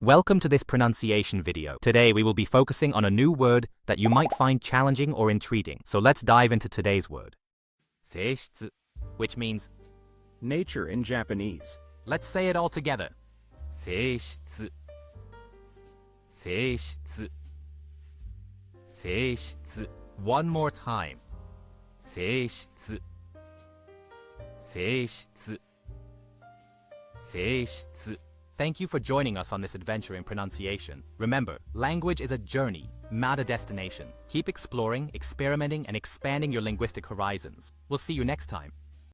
Welcome to this pronunciation video. Today we will be focusing on a new word that you might find challenging or intriguing. So let's dive into today's word. seishitsu, which means nature in Japanese. Let's say it all together. seishitsu, seishitsu, seishitsu. One more time. seishitsu, seishitsu, seishitsu. Thank you for joining us on this adventure in pronunciation. Remember, language is a journey, not a destination. Keep exploring, experimenting, and expanding your linguistic horizons. We'll see you next time.